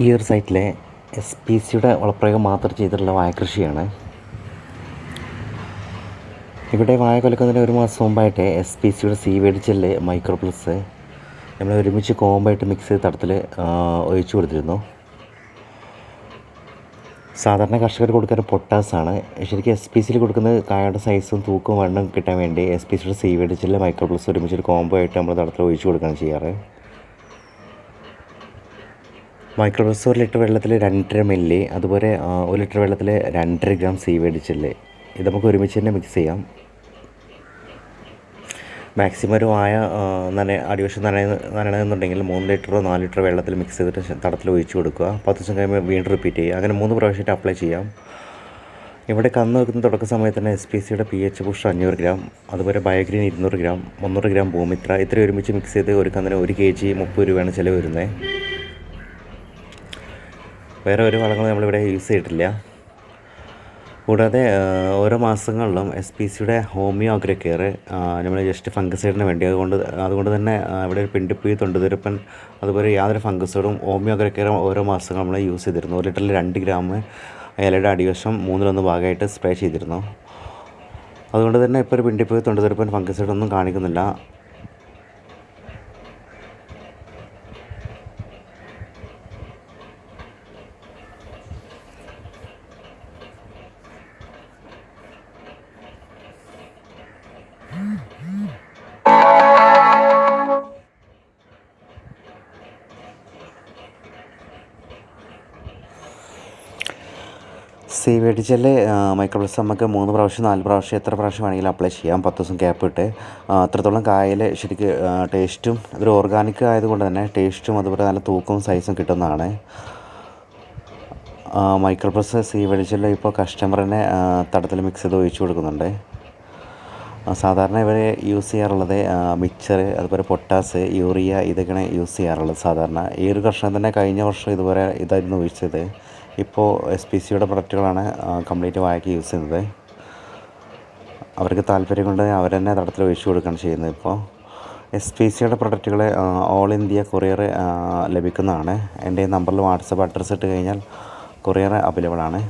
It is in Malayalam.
ഈ ഒരു സൈറ്റിലെ SPCയുടെ വളപ്രയോഗം മാത്രം ചെയ്തിട്ടുള്ള വാഴ കൃഷിയാണ്. ഇവിടെ വാഴ കൊലക്കുന്നതിന് ഒരു മാസം മുമ്പായിട്ട് SPCയുടെ സീവേഡ് ജെല്ല് മൈക്രോ പ്ലസ് നമ്മൾ ഒരുമിച്ച് കോമ്പായിട്ട് മിക്സ് ചെയ്ത് തടത്തിൽ ഒഴിച്ചു കൊടുത്തിരുന്നു. സാധാരണ കർഷകർ കൊടുക്കാറ് പൊട്ടാസാണ്. ശരിക്കും SPCയിൽ കൊടുക്കുന്നത് കായയുടെ സൈസും തൂക്കവും വണ്ണം കിട്ടാൻ വേണ്ടി SPCയുടെ സീവേഡ് ജെല്ല് മൈക്രോ പ്ലസ് ഒരുമിച്ചൊരു കോമ്പോ ആയിട്ട് നമ്മൾ തടത്തിൽ ഒഴിച്ചു കൊടുക്കുകയാണ് ചെയ്യാറ്. മൈക്രോ പ്ലസ് 1 ലിറ്റർ വെള്ളത്തിൽ 2.5 മില്ലി, അതുപോലെ 1 ലിറ്റർ വെള്ളത്തിൽ 2.5 ഗ്രാം സീവേഡ് ജെല്ല് ഇത് നമുക്ക് ഒരുമിച്ച് തന്നെ മിക്സ് ചെയ്യാം. മാക്സിമം ഒരു വാഴ അടിവശം നനയണമെന്നുണ്ടെങ്കിൽ 3 ലിറ്ററോ 4 ലിറ്റർ വെള്ളത്തിൽ മിക്സ് ചെയ്തിട്ട് തടത്തിൽ ഒഴിച്ചു കൊടുക്കുക. 10 ദിവസം കഴിയുമ്പോൾ വീണ്ടും റിപ്പീറ്റ് ചെയ്യുക. അങ്ങനെ 3 പ്രാവശ്യമായിട്ട് അപ്ലൈ ചെയ്യാം. ഇവിടെ കന്ന് വെക്കുന്ന തുടക്ക സമയത്ത് തന്നെ SPCയുടെ PH പുഷ് 500 ഗ്രാം, അതുപോലെ ബയോഗ്രീൻ 200 ഗ്രാം, 300 ഗ്രാം ഭൂമിത്ര ഇത്രയും ഒരുമിച്ച് മിക്സ് ചെയ്ത് ഒരു കന്നിന് 1 kg 30 രൂപയാണ് ചിലവ് വരുന്നത്. വേറെ ഒരു വളങ്ങളും നമ്മളിവിടെ യൂസ് ചെയ്തിട്ടില്ല. കൂടാതെ ഓരോ മാസങ്ങളിലും SPCയുടെ ഹോമിയോ അഗ്രകെയർ നമ്മൾ ജസ്റ്റ് ഫംഗസൈഡിന് വേണ്ടി അതുകൊണ്ട് തന്നെ ഇവിടെ ഒരു പിണ്ടിപ്പുഴി തൊണ്ടുതിരുപ്പൻ അതുപോലെ യാതൊരു ഫംഗസൈഡും ഹോമിയോ അഗ്രകെയർ ഓരോ മാസങ്ങളും നമ്മൾ യൂസ് ചെയ്തിരുന്നു. 1 ലിറ്ററിൽ 2 ഗ്രാം ഇലയുടെ അടിവശം 1/3 ഭാഗമായിട്ട് സ്പ്രേ ചെയ്തിരുന്നു. അതുകൊണ്ട് തന്നെ ഇപ്പോൾ ഒരു പിണ്ടിപ്പുഴി തൊണ്ടുതിരുപ്പൻ ഫംഗസൈഡൊന്നും കാണിക്കുന്നില്ല. സീവേഡ് ജെല്ല് മൈക്രോ പ്ലസ് നമുക്ക് 3 പ്രാവശ്യം 4 പ്രാവശ്യം എത്ര പ്രാവശ്യം വേണമെങ്കിലും അപ്ലൈ ചെയ്യാം. 10 ദിവസം ഗ്യാപ്പ് ഇട്ട് അത്രത്തോളം കായൽ ശരിക്ക് ടേസ്റ്റും ഇതൊരു ഓർഗാനിക് ആയതുകൊണ്ട് തന്നെ ടേസ്റ്റും അതുപോലെ നല്ല തൂക്കവും സൈസും കിട്ടുന്നതാണ്. മൈക്രോ പ്ലസ് സീവേഡ് ജെല്ല് ഇപ്പോൾ കസ്റ്റമറിനെ തടത്തിൽ മിക്സ് ചെയ്ത് ഒഴിച്ചു കൊടുക്കുന്നുണ്ട്. സാധാരണ ഇവർ യൂസ് ചെയ്യാറുള്ളത് മിക്സർ, അതുപോലെ പൊട്ടാസ്, യൂറിയ ഇതൊക്കെയാണ് യൂസ് ചെയ്യാറുള്ളത്. സാധാരണ ഈ ഒരു കർഷകൻ തന്നെ കഴിഞ്ഞ വർഷം ഇതുപോലെ ഇതായിരുന്നു ഒഴിച്ചത്. ഇപ്പോൾ SPCയുടെ പ്രൊഡക്റ്റുകളാണ് കംപ്ലീറ്റ് വാഴയ്ക്ക് യൂസ് ചെയ്യുന്നത്. അവർക്ക് താല്പര്യം കൊണ്ട് അവർ തന്നെ തടത്തിൽ ഒഴിച്ചു കൊടുക്കുകയാണ് ചെയ്യുന്നത്. ഇപ്പോൾ SPCയുടെ പ്രൊഡക്റ്റുകൾ ഓൾ ഇന്ത്യ കൊറിയർ ലഭിക്കുന്നതാണ്. എൻ്റെ നമ്പറിൽ വാട്സപ്പ് അഡ്രസ്സ് ഇട്ട് കഴിഞ്ഞാൽ കൊറിയർ അവൈലബിൾ ആണ്.